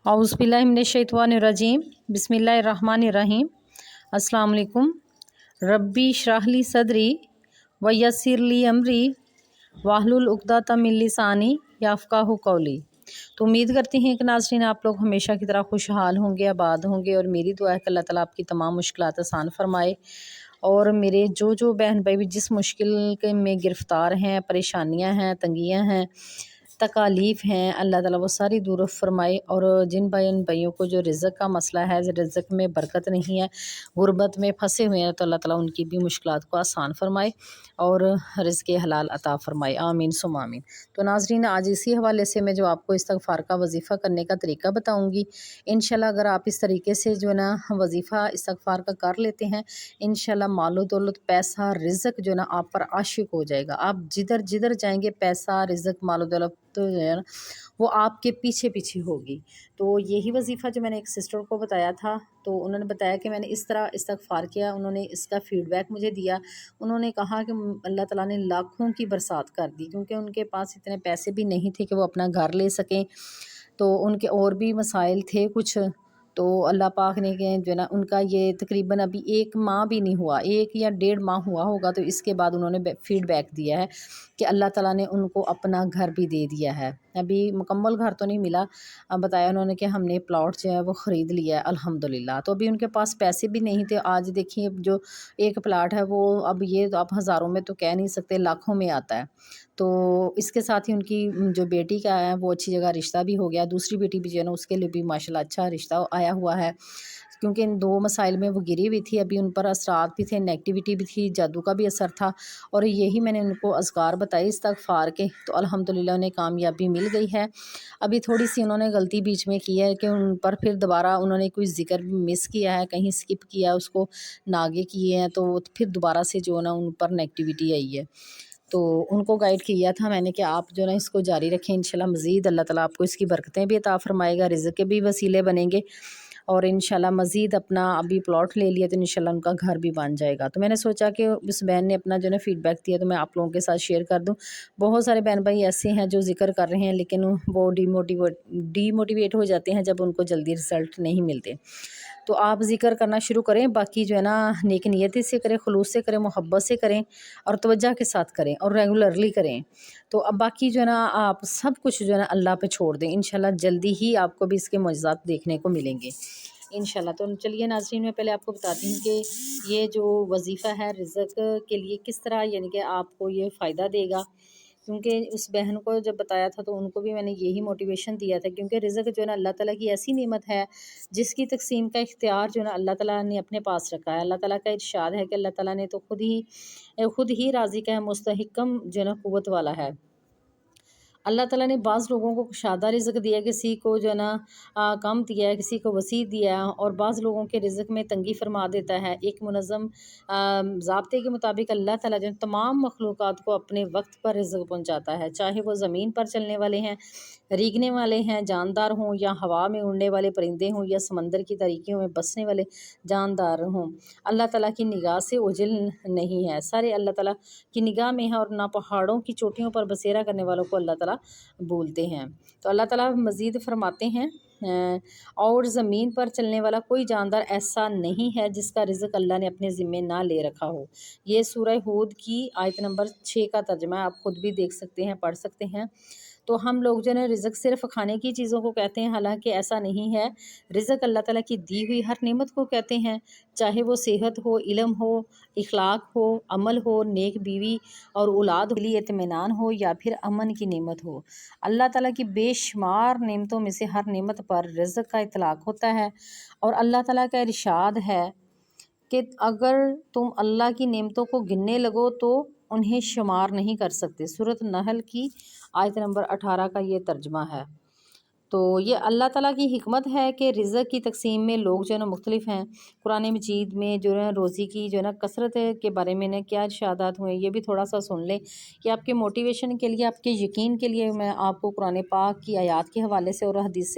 औज़ुबिल्लाहिमिनश्शैतानिर्रजीम बिस्मिल्लाहिर्रहमानिर्रहीम। अस्सलाम वालेकुम। रब्बी इश्रह ली सदरी व यस्सिर ली अमरी वाहलुल उक़दतम मिन लिसानी यफ़क़हू क़ौली। तो उम्मीद करती हैं कि नाज़रीन आप लोग हमेशा की तरह खुशहाल होंगे, आबाद होंगे, और मेरी दुआ है कि अल्लाह ताला आपकी तमाम मुश्किलात आसान फ़रमाए। और मेरे जो बहन भाई भी जिस मुश्किल के में गिरफ़्तार हैं, परेशानियां हैं, तंगियां हैं, तकालीफ़ हैं, अल्लाह ताला वो सारी दूर फ़रमाए। और जिन भाइयों को जो रिज़्क़ का मसला है, रिज़्क़ में बरकत नहीं है, गुर्बत में फंसे हुए हैं, तो अल्लाह ताला उनकी भी मुश्किलात को आसान फ़रमाए और रिज़्क़ हलाल अता फ़रमाए। आमीन सुम आमीन। तो नाज़रीन आज इसी हवाले से मैं जो आपको इस्तग़फ़ार का वज़ीफ़ा करने का तरीका बताऊँगी। इंशाल्लाह अगर आप इस तरीके से जो है ना वज़ीफ़ा इस्तग़फ़ार का कर लेते हैं, इंशाल्लाह मालो दौलत, पैसा, रिज़्क़ जो है ना आप पर आशिक हो जाएगा। आप जिधर जिधर जाएंगे पैसा, रिज़्क़, मालो दौलत तो जो है ना वो आपके पीछे पीछे होगी। तो यही वज़ीफ़ा जो मैंने एक सिस्टर को बताया था, तो उन्होंने बताया कि मैंने इस तरह इस्तग़फ़ार किया, उन्होंने इसका फ़ीडबैक मुझे दिया। उन्होंने कहा कि अल्लाह ताला ने लाखों की बरसात कर दी, क्योंकि उनके पास इतने पैसे भी नहीं थे कि वो अपना घर ले सकें, तो उनके और भी मसाइल थे कुछ। तो अल्लाह पाक ने के जो है ना उनका ये तकरीबन अभी 1 माह भी नहीं हुआ, 1 या 1.5 माह हुआ होगा, तो इसके बाद उन्होंने फ़ीडबैक दिया है कि अल्लाह ताला ने उनको अपना घर भी दे दिया है। अभी मुकम्मल घर तो नहीं मिला, अब बताया उन्होंने कि हमने प्लॉट जो है वो ख़रीद लिया है अल्हम्दुलिल्लाह। तो अभी उनके पास पैसे भी नहीं थे। आज देखिए जो एक प्लाट है वो अब ये तो आप हज़ारों में तो कह नहीं सकते, लाखों में आता है। तो इसके साथ ही उनकी जो बेटी का है वो अच्छी जगह रिश्ता भी हो गया, दूसरी बेटी भी जो है ना उसके लिए भी माशाल्लाह अच्छा रिश्ता आया हुआ है, क्योंकि इन 2 मसाइल में वो गिरी हुई थी। अभी उन पर असरात भी थे, नेगेटिविटी भी थी, जादू का भी असर था, और यही मैंने उनको अज़कार बताए इस्तग़फ़ार के, तो अल्हम्दुलिल्लाह उन्हें कामयाबी मिल गई है। अभी थोड़ी सी उन्होंने गलती बीच में की है कि उन पर फिर दोबारा उन्होंने कोई ज़िक्र मिस किया है, कहीं स्किप किया, उसको नागे किए हैं, तो फिर दोबारा से जो है ना उन पर नेगेटिविटी आई है। तो उनको गाइड किया था मैंने कि आप जो है ना इसको जारी रखें, इंशाल्लाह मज़ीद अल्लाह ताला आपको इसकी बरकतें भी अता फ़रमाएगा, रिज़्क़ के भी वसीले बनेंगे, और इंशाल्लाह मज़ीद अपना अभी प्लॉट ले लिया तो इंशाल्लाह उनका घर भी बन जाएगा। तो मैंने सोचा कि उस बहन ने अपना जो है फ़ीडबैक दिया, तो मैं आप लोगों के साथ शेयर कर दूँ। बहुत सारे बहन भाई ऐसे हैं जो ज़िक्र कर रहे हैं, लेकिन वो डीमोटिवेट हो जाते हैं जब उनको जल्दी रिज़ल्ट नहीं मिलते। तो आप ज़िक्र करना शुरू करें, बाकी जो है ना नेक नियति से करें, खुलूस से करें, मोहब्बत से करें, और तवज्जो के साथ करें, और रेगुलरली करें। तो अब बाकी जो है ना आप सब कुछ जो है ना अल्लाह पे छोड़ दें, इंशाल्लाह जल्दी ही आपको भी इसके मुआज़ात देखने को मिलेंगे इंशाल्लाह। तो चलिए नाज़रीन मैं पहले आपको बताती हूँ कि ये जो वज़ीफ़ा है रिज़्क़ के लिए किस तरह यानी कि आपको ये फ़ायदा देगा, क्योंकि उस बहन को जब बताया था तो उनको भी मैंने यही मोटिवेशन दिया था, क्योंकि रिज़्क़ जो है ना अल्लाह ताला की ऐसी नेमत है जिसकी तक़सीम का इख्तियार जो है ना अल्लाह ताला ने अपने पास रखा है। अल्लाह ताला का इरशाद है कि अल्लाह ताला ने तो खुद ही राज़िक़ है, मुस्तहिक़म जो है ना क़ुव्वत वाला है। अल्लाह ताला ने बाज़ लोगों को कुशादा रिज़्क़ दिया, किसी को जो है ना कम दिया है, किसी को वसी दिया है, और बाज़ लोगों के रिज़्क़ में तंगी फरमा देता है। एक मुनज़्ज़म ज़ाब्ते के मुताबिक अल्लाह ताला जो तमाम मखलूक़ात को अपने वक्त पर रिज़्क़ पहुँचाता है, चाहे वो ज़मीन पर चलने वाले हैं, रेंगने वाले हैं, जानदार हों, या हवा में उड़ने वाले परिंदे हों, या समंदर की तारीकियों में बसने वाले जानदार हों। अल्लाह ताला की निगाह से ओझल नहीं है, सारे अल्लाह ताला की निगाह में है, और ना पहाड़ों की चोटियों पर बसेरा करने वालों को अल्लाह ताला बोलते हैं। तो अल्लाह ताला मज़ीद फरमाते हैं और ज़मीन पर चलने वाला कोई जानदार ऐसा नहीं है जिसका रिज़्क़ अल्लाह ने अपने ज़िम्मे ना ले रखा हो। ये सूरह हूद की आयत नंबर 6 का तर्जुमा है, आप खुद भी देख सकते हैं, पढ़ सकते हैं। तो हम लोग जो है ना रिज़्क़ सिर्फ़ खाने की चीज़ों को कहते हैं, हालांकि ऐसा नहीं है। रिज़्क़ अल्लाह ताला की दी हुई हर नेमत को कहते हैं, चाहे वो सेहत हो, इल्म हो, इखलाक हो, अमल हो, नेक बीवी और औलाद के लिए इत्मीनान हो, या फिर अमन की नेमत हो। अल्लाह ताला की बेशुमार नेमतों में से हर नेमत पर रिज़्क़ का इतलाक़ होता है, और अल्लाह ताला का इरशाद है कि अगर तुम अल्लाह की नेमतों को गिनने लगो तो उन्हें शुमार नहीं कर सकते। सूरत नहल की आयत नंबर 18 का ये तर्जुमा है। तो ये अल्लाह ताला की हिकमत है कि रिज़्क़ की तक़सीम में लोग जो है ना मुख्तलिफ हैं। कुरान मजीद में जो है रोज़ी की जो है ना कसरत के बारे में ना क्या इरशादात हुए, ये भी थोड़ा सा सुन लें कि आपके मोटिवेशन के लिए, आपके यकीन के लिए मैं आपको कुरान पाक की आयात के हवाले से और हदीस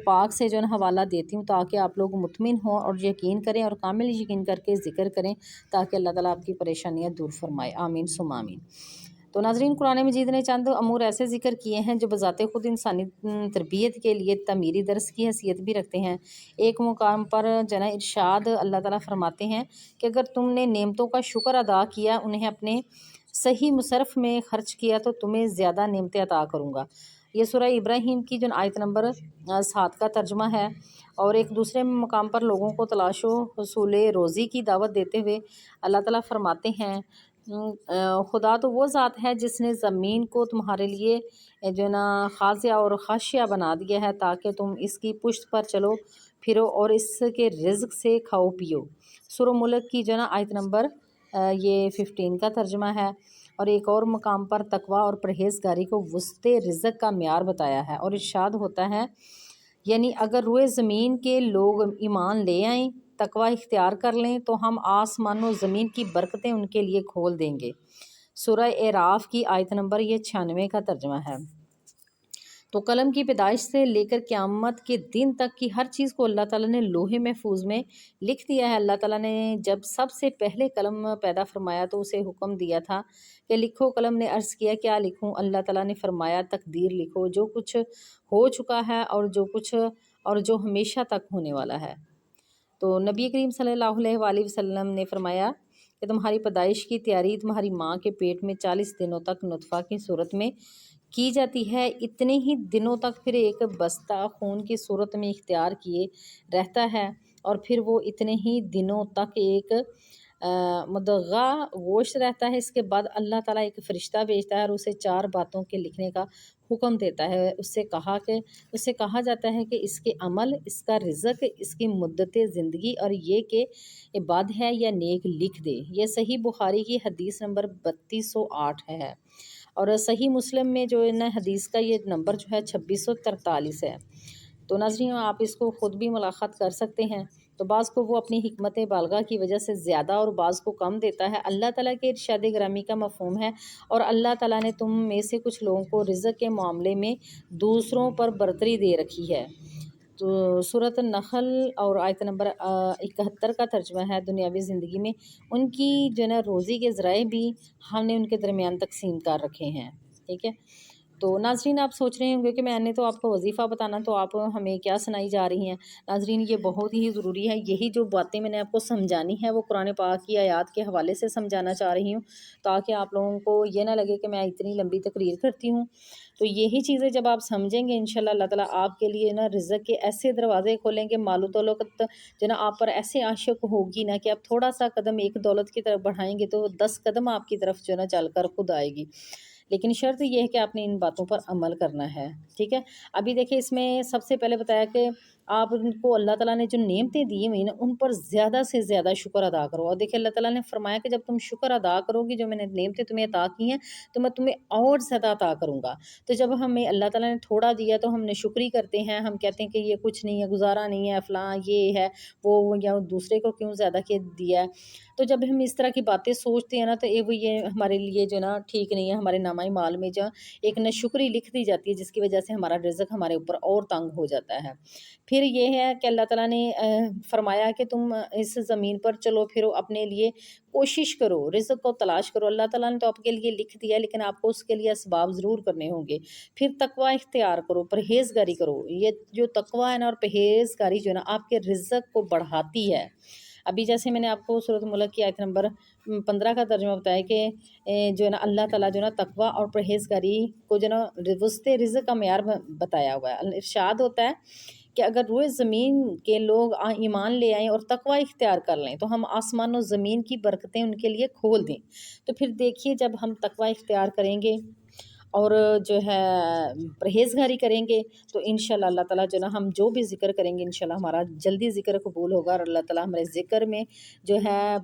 पाक से जो है ना हवाला देती हूँ, ताकि आप लोग मुतमिन हों और यकीन करें, और कामिल यकीन करके ज़िक्र करें, ताकि अल्लाह ताला आपकी परेशानियाँ दूर फरमाए। आमीन सुम आमीन। تو ناظرین قرآن مجید نے چند امور ایسے ذکر کیے ہیں جو بذات خود انسانی تربیت کے لیے تعمیری درس کی حیثیت بھی رکھتے ہیں۔ ایک مقام پر ارشاد اللہ تعالیٰ فرماتے ہیں کہ اگر تم نے نعمتوں کا شکر ادا کیا، انہیں اپنے صحیح مصرف میں خرچ کیا تو تمہیں زیادہ نعمتیں عطا کروں گا۔ یہ سورہ ابراہیم کی جو آیت نمبر 7 کا ترجمہ ہے۔ اور ایک دوسرے مقام پر لوگوں کو تلاش و حصول روزی کی دعوت دیتے ہوئے اللہ تعالیٰ فرماتے ہیں خدا تو وہ ذات ہے جس نے زمین کو تمہارے لیے خاضع اور خاشعہ بنا دیا ہے تاکہ تم اس کی پشت پر چلو پھرو اور اس کے رزق سے کھاؤ پیو۔ سورہ ملک کی آیت نمبر یہ 15 کا ترجمہ ہے۔ اور ایک اور مقام پر تقوی اور پرہیزگاری کو وسط رزق کا معیار بتایا ہے، اور ارشاد ہوتا ہے یعنی اگر روئے زمین کے لوگ ایمان لے آئیں، تقوی اختیار کر لیں تو ہم آسمان و زمین کی برکتیں ان کے لیے کھول دیں گے۔ سورہ اعراف کی آیت نمبر یہ 96 کا ترجمہ ہے۔ تو قلم کی پیدائش سے لے کر قیامت کے دن تک کی ہر چیز کو اللہ تعالیٰ نے لوح محفوظ میں لکھ دیا ہے۔ اللہ تعالیٰ نے جب سب سے پہلے قلم پیدا فرمایا تو اسے حکم دیا تھا کہ لکھو۔ قلم نے عرض کیا کیا لکھوں؟ اللہ تعالیٰ نے فرمایا تقدیر لکھو، جو کچھ ہو چکا ہے اور جو ہمیشہ تک ہونے والا ہے۔ تو نبی کریم صلی اللہ علیہ وآلہ وسلم نے فرمایا کہ تمہاری پیدائش کی تیاری تمہاری ماں کے پیٹ میں 40 دنوں تک نطفہ کی صورت میں کی جاتی ہے، اتنے ہی دنوں تک پھر ایک بستہ خون کی صورت میں اختیار کیے رہتا ہے، اور پھر وہ اتنے ہی دنوں تک ایک مدغہ گوشت رہتا ہے۔ اس کے بعد اللہ تعالیٰ ایک فرشتہ بھیجتا ہے اور اسے 4 باتوں کے لکھنے کا حکم دیتا ہے۔ اس سے کہا جاتا ہے کہ اس کے عمل، اس کا رزق، اس کی مدت زندگی اور یہ کہ عباد ہے یا نیک لکھ دے۔ یہ صحیح بخاری کی حدیث نمبر 3208 ہے، اور صحیح مسلم میں جو حدیث کا یہ نمبر 2643 ہے۔ تو ناظرین آپ اس کو خود بھی ملاحظہ کر سکتے ہیں۔ تو بعض کو وہ اپنی حکمت بالغہ کی وجہ سے زیادہ اور بعض کو کم دیتا ہے۔ اللہ تعالیٰ کے ارشاد گرامی کا مفہوم ہے، اور اللہ تعالیٰ نے تم میں سے کچھ لوگوں کو رزق کے معاملے میں دوسروں پر برتری دے رکھی ہے۔ تو سورۃ النحل اور آیت نمبر 71 کا ترجمہ ہے دنیاوی زندگی میں ان کی روزی کے ذرائع بھی ہم نے ان کے درمیان تقسیم کر رکھے ہیں، ٹھیک ہے۔ تو ناظرین آپ سوچ رہے ہوں گے کہ میں نے تو آپ کو وظیفہ بتانا تو آپ ہمیں کیا سنائی جا رہی ہیں۔ ناظرین یہ بہت ہی ضروری ہے، یہی جو باتیں میں نے آپ کو سمجھانی ہے وہ قرآن پاک کی آیات کے حوالے سے سمجھانا چاہ رہی ہوں، تاکہ آپ لوگوں کو یہ نہ لگے کہ میں اتنی لمبی تقریر کرتی ہوں۔ تو یہی چیزیں جب آپ سمجھیں گے انشاءاللہ اللہ تعالیٰ آپ کے لیے رزق کے ایسے دروازے کھولیں گے، مال و دولت آپ پر ایسے عاشق ہوگی نا کہ آپ تھوڑا سا قدم ایک دولت کی طرف بڑھائیں گے تو 10 قدم آپ کی طرف چل کر خود آئے گی، لیکن شرط یہ ہے کہ آپ نے ان باتوں پر عمل کرنا ہے، ٹھیک ہے۔ ابھی دیکھیں اس میں سب سے پہلے بتایا کہ آپ کو اللہ تعالیٰ نے جو نعمتیں دی ہوئی نا ان پر زیادہ سے زیادہ شکر ادا کرو، اور دیکھیں اللہ تعالیٰ نے فرمایا کہ جب تم شکر ادا کرو گی جو میں نے نعمتیں تمہیں عطا کی ہیں تو میں تمہیں اور زیادہ عطا کروں گا۔ تو جب ہمیں اللہ تعالیٰ نے تھوڑا دیا تو ہم نے شکری کرتے ہیں، ہم کہتے ہیں کہ یہ کچھ نہیں ہے، گزارا نہیں ہے، فلاں یہ ہے وہ، یا دوسرے کو کیوں زیادہ دیا ہے۔ تو جب ہم اس طرح کی باتیں سوچتے ہیں نا تو یہ ہمارے لیے ٹھیک نہیں ہے، ہمارے نامہ مال میں ایک ناشکری لکھ دی جاتی ہے، جس کی وجہ سے ہمارا رزق ہمارے اوپر اور تنگ ہو جاتا ہے۔ پھر یہ ہے کہ اللہ تعالیٰ نے فرمایا کہ تم اس زمین پر چلو پھرو، اپنے لیے کوشش کرو، رزق کو تلاش کرو۔ اللہ تعالیٰ نے تو آپ کے لیے لکھ دیا، لیکن آپ کو اس کے لیے اسباب ضرور کرنے ہوں گے۔ پھر تقوی اختیار کرو، پرہیزگاری کرو۔ یہ جو تقوی ہے نا اور پرہیزگاری آپ کے رزق کو بڑھاتی ہے۔ ابھی جیسے میں نے آپ کو سورۃ ملک کی آیت نمبر 15 کا ترجمہ بتایا کہ اللہ تعالیٰ تقوی اور پرہیزگاری کو وسط رزق کا معیار بتایا ہوا ہے۔ ارشاد ہوتا ہے کہ اگر روئے زمین کے لوگ ایمان لے آئیں اور تقوی اختیار کر لیں تو ہم آسمان و زمین کی برکتیں ان کے لیے کھول دیں۔ تو پھر دیکھیے جب ہم تقوی اختیار کریں گے اور پرہیزگاری کریں گے تو انشاءاللہ اللہ تعالیٰ ہم جو بھی ذکر کریں گے انشاءاللہ ہمارا جلدی ذکر قبول ہوگا، اور اللہ تعالیٰ ہمارے ذکر میں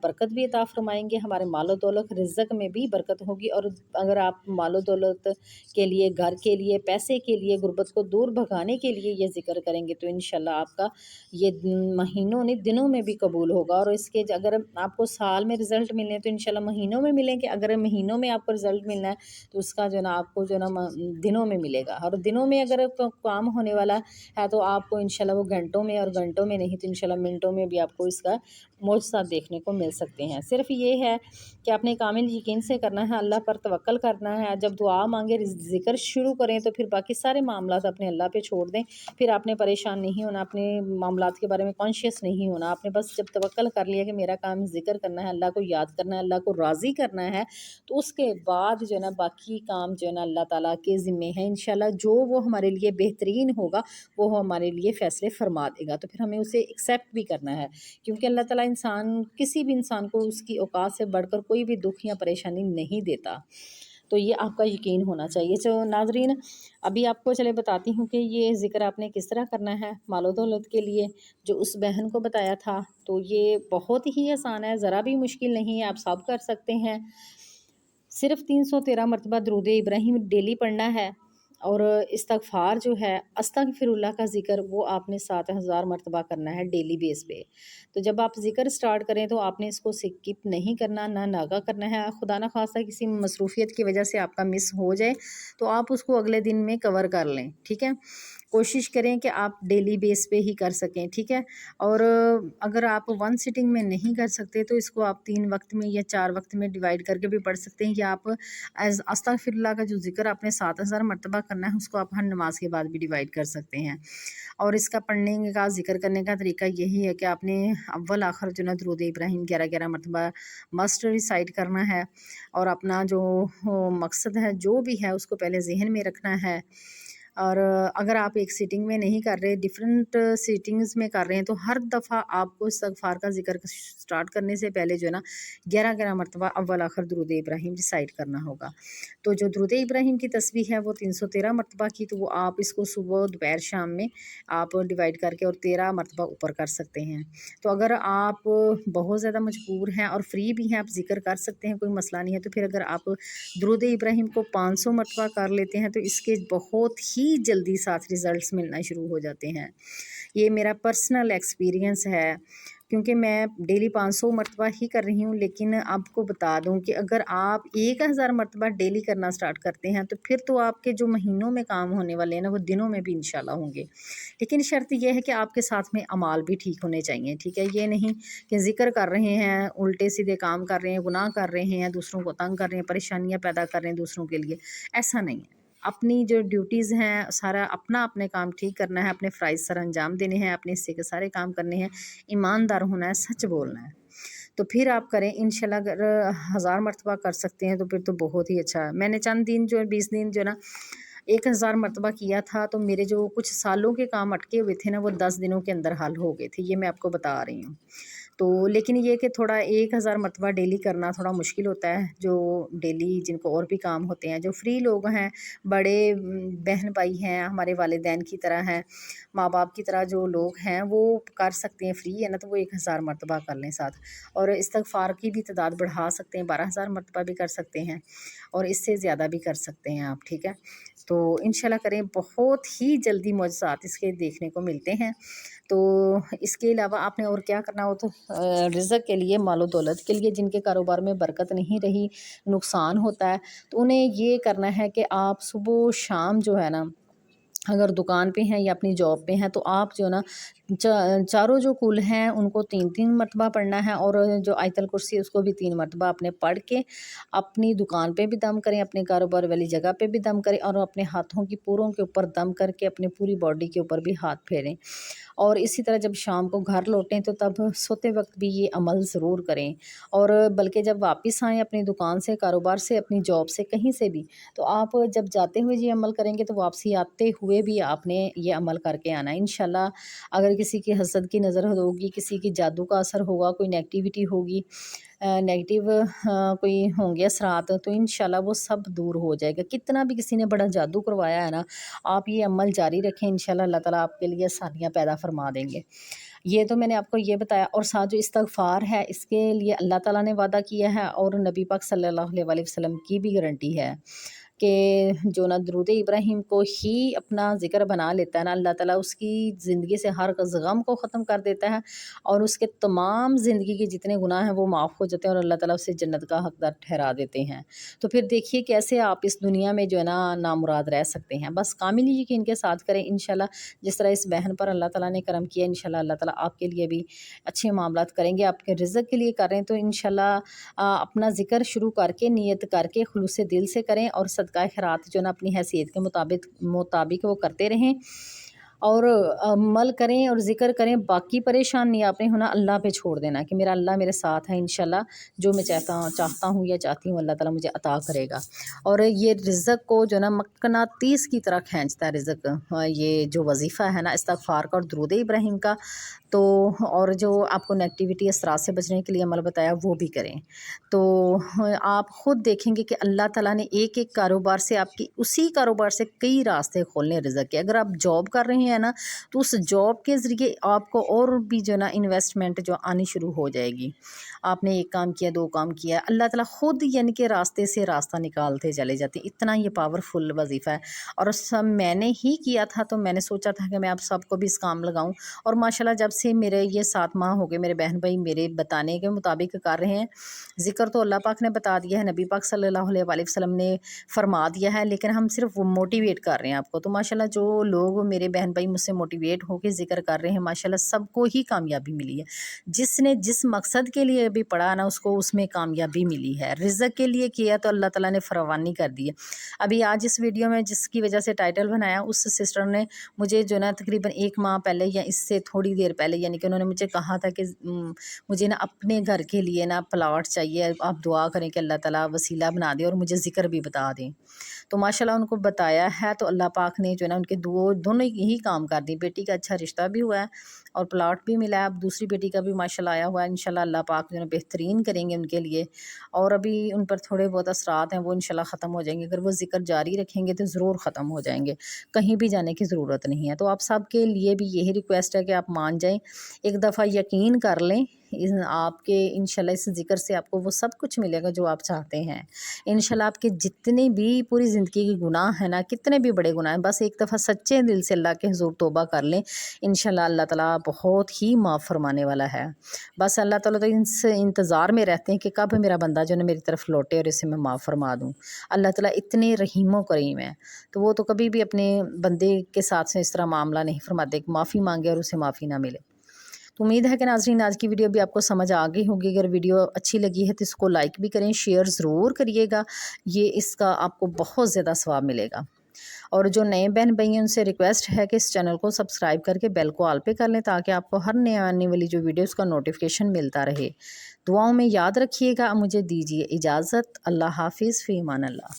برکت بھی عطا فرمائیں گے، ہمارے مال و دولت رزق میں بھی برکت ہوگی۔ اور اگر آپ مال و دولت کے لیے، گھر کے لیے، پیسے کے لیے، غربت کو دور بھگانے کے لیے یہ ذکر کریں گے تو انشاءاللہ آپ کا یہ مہینوں نہیں دنوں میں بھی قبول ہوگا۔ اور اس کے اگر آپ کو سال میں رزلٹ ملنے تو انشاءاللہ مہینوں میں ملیں گے، اگر مہینوں میں آپ کو رزلٹ ملنا ہے تو اس کا آپ کو आपको जो है ना दिनों में मिलेगा। और दिनों में अगर काम होने वाला है तो आपको इंशाल्लाह वो घंटों में, और घंटों में नहीं तो इंशाल्लाह मिनटों में भी आपको इसका मौजज़ात देखने को मिल सकते हैं। सिर्फ ये है कि आपने कामिल यकीन से करना है, अल्लाह पर तवक्कल करना है। जब दुआ मांगे, ज़िक्र शुरू करें तो फिर बाकी सारे मामलात अपने अल्लाह पे छोड़ दें। फिर आपने परेशान नहीं होना, अपने मामलात के बारे में कॉन्शियस नहीं होना। आपने बस जब तवक्कल कर लिया कि मेरा काम ज़िक्र करना है, अल्लाह को याद करना है, अल्लाह को राज़ी करना है, तो उसके बाद जो है ना बाकी काम जो है ना अल्लाह ताला के ज़िम्मे है। इंशाल्लाह जो वो हमारे लिए बेहतरीन होगा वो हमारे लिए फ़ैसले फरमा देगा, तो फिर हमें उसे एक्सेप्ट भी करना है, क्योंकि अल्लाह ताला किसी भी इंसान को उसकी औकात से बढ़कर कोई भी दुख या परेशानी नहीं देता। तो ये आपका यकीन होना चाहिए। तो नाज़रीन, अभी आपको चले बताती हूँ कि ये ज़िक्र आपने किस तरह करना है मालो दौलत के लिए, जो उस बहन को बताया था। तो ये बहुत ही आसान है, ज़रा भी मुश्किल नहीं है, आप सब कर सकते हैं। सिर्फ़ 313 मरतबा दरूद इब्राहिम डेली पढ़ना है, और इस्तग़फ़ार जो है, अस्तग़फ़िरुल्लाह का ज़िक्र वो आपने 7000 मरतबा करना है डेली बेस पे। तो जब आप ज़िक्र स्टार्ट करें तो आपने इसको स्किप नहीं करना, ना नागा करना है। खुदा ना ख़ास्ता किसी मसरूफ़ियत की वजह से आपका मिस हो जाए तो आप उसको अगले दिन में कवर कर लें, ठीक है। कोशिश करें कि आप डेली बेस पे ही कर सकें, ठीक है। और अगर आप वन सिटिंग में नहीं कर सकते तो इसको आप 3 वक्त में या 4 वक्त में डिवाइड करके भी पढ़ सकते हैं, या आप अस्तग़फ़िरुल्लाह का जो ज़िक्र आपने 7000 मरतबा करना है उसको आप हर नमाज के बाद भी डिवाइड कर सकते हैं। और इसका पढ़ने का, ज़िक्र करने का तरीका यही है कि आपने अव्वल आखिर जो ना दरूद इब्राहिम 11-11 मरतबा मस्ट रिसाइट करना है, और अपना जो मकसद है जो भी है उसको पहले ज़हन में रखना है। और अगर आप एक सीटिंग में नहीं कर रहे, डिफरेंट सीटिंग्स में कर रहे हैं, तो हर दफ़ा आपको इस्तग़फ़ार का ज़िक्र स्टार्ट करने से पहले जो है ना 11-11 मरतबा अव्वल आखिर दरूद इब्राहिम रिसाइट करना होगा। तो जो दरूद इब्राहिम की तस्बीह है वो 313 मरतबा की, तो वो आप इसको सुबह, दोपहर, शाम में आप डिवाइड करके और 13 मरतबा ऊपर कर सकते हैं। तो अगर आप बहुत ज़्यादा मजबूर हैं और फ्री भी हैं, आप ज़िक्र कर सकते हैं, कोई मसला नहीं है, तो फिर अगर आप दरूद इब्राहिम को 500 मरतबा कर लेते हैं तो इसके बहुत ही जल्दी साथ रिज़ल्ट्स मिलना शुरू हो जाते हैं। ये मेरा पर्सनल एक्सपीरियंस है, क्योंकि मैं डेली 500 मरतबा ही कर रही हूँ। लेकिन आपको बता दूँ कि अगर आप 1000 मरतबा डेली करना स्टार्ट करते हैं तो फिर तो आपके जो महीनों में काम होने वाले हैं ना वो दिनों में भी इंशाल्लाह होंगे। लेकिन शर्त यह है कि आपके साथ में अमाल भी ठीक होने चाहिए, ठीक है। ये नहीं कि ज़िक्र कर रहे हैं, उल्टे सीधे काम कर रहे हैं, गुनाह कर रहे हैं, दूसरों को तंग कर रहे हैं, परेशानियाँ पैदा कर रहे हैं दूसरों के लिए, ऐसा नहीं है। अपनी जो ड्यूटीज़ हैं सारा अपने काम ठीक करना है, अपने फ़राइज़ सर अंजाम देने हैं, अपने हिस्से के सारे काम करने हैं, ईमानदार होना है, सच बोलना है। तो फिर आप करें इंशाल्लाह। अगर 1000 मरतबा कर सकते हैं तो फिर तो बहुत ही अच्छा है। मैंने चंद दिन जो है 20 दिन जो है ना 1000 मरतबा किया था, तो मेरे जो कुछ सालों के काम अटके हुए थे ना वो 10 दिनों के अंदर हल हो गए थे, ये मैं आपको बता रही हूँ। तो लेकिन ये कि थोड़ा 1000 मरतबा डेली करना थोड़ा मुश्किल होता है, जो डेली जिनको और भी काम होते हैं, जो फ्री लोग हैं, बड़े बहन भाई हैं, हमारे वालिदैन की तरह हैं, माँ बाप की तरह जो लोग हैं वो कर सकते हैं, फ्री है ना, तो वो 1000 मरतबा कर लें साथ। और इस्तग़फ़ार की भी तादाद बढ़ा सकते हैं, 12000 मरतबा भी कर सकते हैं, और इससे ज़्यादा भी कर सकते हैं आप, ठीक है। तो इंशाल्लाह करें, बहुत ही जल्दी मौजज़ात इसके देखने को मिलते हैं। तो इसके अलावा आपने और क्या करना हो, तो रिज़्क़ के लिए, मालो दौलत के लिए, जिनके कारोबार में बरकत नहीं रही, नुकसान होता है, तो उन्हें ये करना है कि आप सुबह शाम जो है ना, अगर दुकान पे हैं या अपनी जॉब पे हैं, तो आप जो ना चारों जो कुल हैं उनको 3-3 मरतबा पढ़ना है, और जो आयतल कुर्सी है उसको भी 3 मरतबा आपने पढ़ के अपनी दुकान पे भी दम करें, अपने कारोबार वाली जगह पे भी दम करें, और अपने हाथों की पूरों के ऊपर दम करके अपनी पूरी बॉडी के ऊपर भी हाथ फेरें। और इसी तरह जब शाम को घर लौटें तो तब सोते वक्त भी ये अमल ज़रूर करें, और बल्कि जब वापस आएँ अपनी दुकान से, कारोबार से, अपनी जॉब से, कहीं से भी, तो आप जब जाते हुए ये अमल करेंगे तो वापसी आते हुए भी आपने ये अमल करके आना है इंशाल्लाह। अगर किसी की हसद की नज़र होगी, किसी की जादू का असर होगा, कोई नेगेटिविटी होगी, नेगेटिव कोई होंगे असरात, तो इंशाल्लाह वो सब दूर हो जाएगा। कितना भी किसी ने बड़ा जादू करवाया है ना, आप ये अमल जारी रखें, इंशाल्लाह अल्लाह ताला आपके लिए आसानियाँ पैदा फरमा देंगे। ये तो मैंने आपको ये बताया, और साथ जो इस्तग़फ़ार है इसके लिए अल्लाह ताला ने वादा किया है और नबी पाक सल्लल्लाहु अलैहि वसल्लम की भी गारंटी है। کہ جو نا درود ابراہیم کو ہی اپنا ذکر بنا لیتا ہے نا، اللہ تعالیٰ اس کی زندگی سے ہر غم کو ختم کر دیتا ہے اور اس کے تمام زندگی کے جتنے گناہ ہیں وہ معاف ہو جاتے ہیں اور اللہ تعالیٰ اسے جنت کا حقدار ٹھہرا دیتے ہیں۔ تو پھر دیکھیے کیسے آپ اس دنیا میں جو ہے نا نامراد رہ سکتے ہیں۔ بس کامل یقین کے ساتھ کریں انشاءاللہ، جس طرح اس بہن پر اللہ تعالیٰ نے کرم کیا، انشاءاللہ اللہ تعالیٰ آپ کے لیے بھی اچھے معاملات کریں گے۔ آپ کے رزق کے لیے کر رہے ہیں تو انشاءاللہ اپنا ذکر شروع کر کے نیت کر کے خلوص دل سے کریں اور صدقہ خیرات جو نا اپنی حیثیت کے مطابق وہ کرتے رہیں اور عمل کریں اور ذکر کریں۔ باقی پریشان نہیں آپ نے ہونا، اللہ پہ چھوڑ دینا کہ میرا اللہ میرے ساتھ ہے، انشاءاللہ جو میں چاہتا ہوں یا چاہتی ہوں اللہ تعالیٰ مجھے عطا کرے گا۔ اور یہ رزق کو جو نا مقناطیس کی طرح کھینچتا ہے رزق، یہ جو وظیفہ ہے نا استغفار کا اور درود ابراہیم کا، تو اور جو آپ کو نیگیٹیوٹی اثرات سے بچنے کے لیے عمل بتایا وہ بھی کریں۔ تو آپ خود دیکھیں گے کہ اللہ تعالیٰ نے ایک ایک کاروبار سے آپ کی اسی کاروبار سے کئی راستے کھولنے رزق کے۔ اگر آپ جاب کر رہے ہیں نا تو اس جاب کے ذریعے آپ کو اور بھی جو نا انویسٹمنٹ جو آنی شروع ہو جائے گی۔ آپ نے ایک کام کیا، دو کام کیا، اللہ تعالیٰ خود یعنی کہ راستے سے راستہ نکالتے چلے جاتے، اتنا یہ پاورفل وظیفہ ہے۔ اور سب میں نے ہی کیا تھا تو میں نے سوچا تھا کہ میں آپ سب کو بھی اس کام لگاؤں، اور ماشاءاللہ جب سے میرے یہ 7 ماہ ہو گئے، میرے بہن بھائی میرے بتانے کے مطابق کر رہے ہیں۔ ذکر تو اللہ پاک نے بتا دیا ہے، نبی پاک صلی اللہ علیہ وآلہ وسلم نے فرما دیا ہے، لیکن ہم صرف وہ موٹیویٹ کر رہے ہیں آپ کو۔ تو ماشاءاللہ جو لوگ میرے بہن بھائی مجھ سے موٹیویٹ ہو کے ذکر کر رہے ہیں، ماشاءاللہ سب کو ہی کامیابی ملی ہے۔ جس نے جس مقصد کے لیے بھی پڑھا نا اس کو اس میں کامیابی ملی ہے۔ رزق کے لیے کیا تو اللہ تعالیٰ نے فراوانی کر دی ہے۔ ابھی آج اس ویڈیو میں جس کی وجہ سے ٹائٹل بنایا، اس سسٹر نے مجھے جو نا تقریباً 1 ماہ پہلے یا اس سے تھوڑی دیر پہلے یعنی کہ انہوں نے مجھے کہا تھا کہ مجھے نا اپنے گھر کے لیے نا پلاٹ چاہیے، آپ دعا کریں کہ اللہ تعالیٰ وسیلہ بنا دے اور مجھے ذکر بھی بتا دیں۔ تو ماشاءاللہ ان کو بتایا ہے تو اللہ پاک نے جو ہے نا ان کے دونوں ہی کام کر دی۔ بیٹی کا اچھا رشتہ بھی ہوا ہے اور پلاٹ بھی ملا ہے، اب دوسری بیٹی کا بھی ماشاءاللہ آیا ہوا ہے۔ انشاءاللہ اللہ پاک جو ہے بہترین کریں گے ان کے لیے، اور ابھی ان پر تھوڑے بہت اثرات ہیں وہ انشاءاللہ ختم ہو جائیں گے۔ اگر وہ ذکر جاری رکھیں گے تو ضرور ختم ہو جائیں گے، کہیں بھی جانے کی ضرورت نہیں ہے۔ تو آپ سب کے لیے بھی یہی ریکویسٹ ہے کہ آپ مان جائیں، ایک دفعہ یقین کر لیں، آپ کے انشاءاللہ اس ذکر سے آپ کو وہ سب کچھ ملے گا جو آپ چاہتے ہیں۔ انشاءاللہ آپ کے جتنے بھی پوری زندگی کے گناہ ہیں نا، کتنے بھی بڑے گناہ ہیں، بس ایک دفعہ سچے دل سے اللہ کے حضور توبہ کر لیں، انشاءاللہ اللہ تعالیٰ بہت ہی معاف فرمانے والا ہے۔ بس اللہ تعالیٰ تو ان سے انتظار میں رہتے ہیں کہ کب میرا بندہ جو ہے میری طرف لوٹے اور اسے میں معاف فرما دوں۔ اللہ تعالیٰ اتنے رحیم و کریم ہے، تو وہ تو کبھی بھی اپنے بندے کے ساتھ سے اس طرح معاملہ نہیں فرماتے کہ معافی مانگے اور اسے معافی نہ ملے۔ تو امید ہے کہ ناظرین آج کی ویڈیو بھی آپ کو سمجھ آ گئی ہوگی۔ اگر ویڈیو اچھی لگی ہے تو اس کو لائک بھی کریں، شیئر ضرور کریے گا، یہ اس کا آپ کو بہت زیادہ ثواب ملے گا۔ اور جو نئے بہن بھائی ہیں ان سے ریکویسٹ ہے کہ اس چینل کو سبسکرائب کر کے بیل کو آل پہ کر لیں تاکہ آپ کو ہر نئے آنے والی جو ویڈیوز کا نوٹیفیکیشن ملتا رہے۔ دعاؤں میں یاد رکھیے گا۔ مجھے دیجیے اجازت، اللہ حافظ، فی امان اللہ۔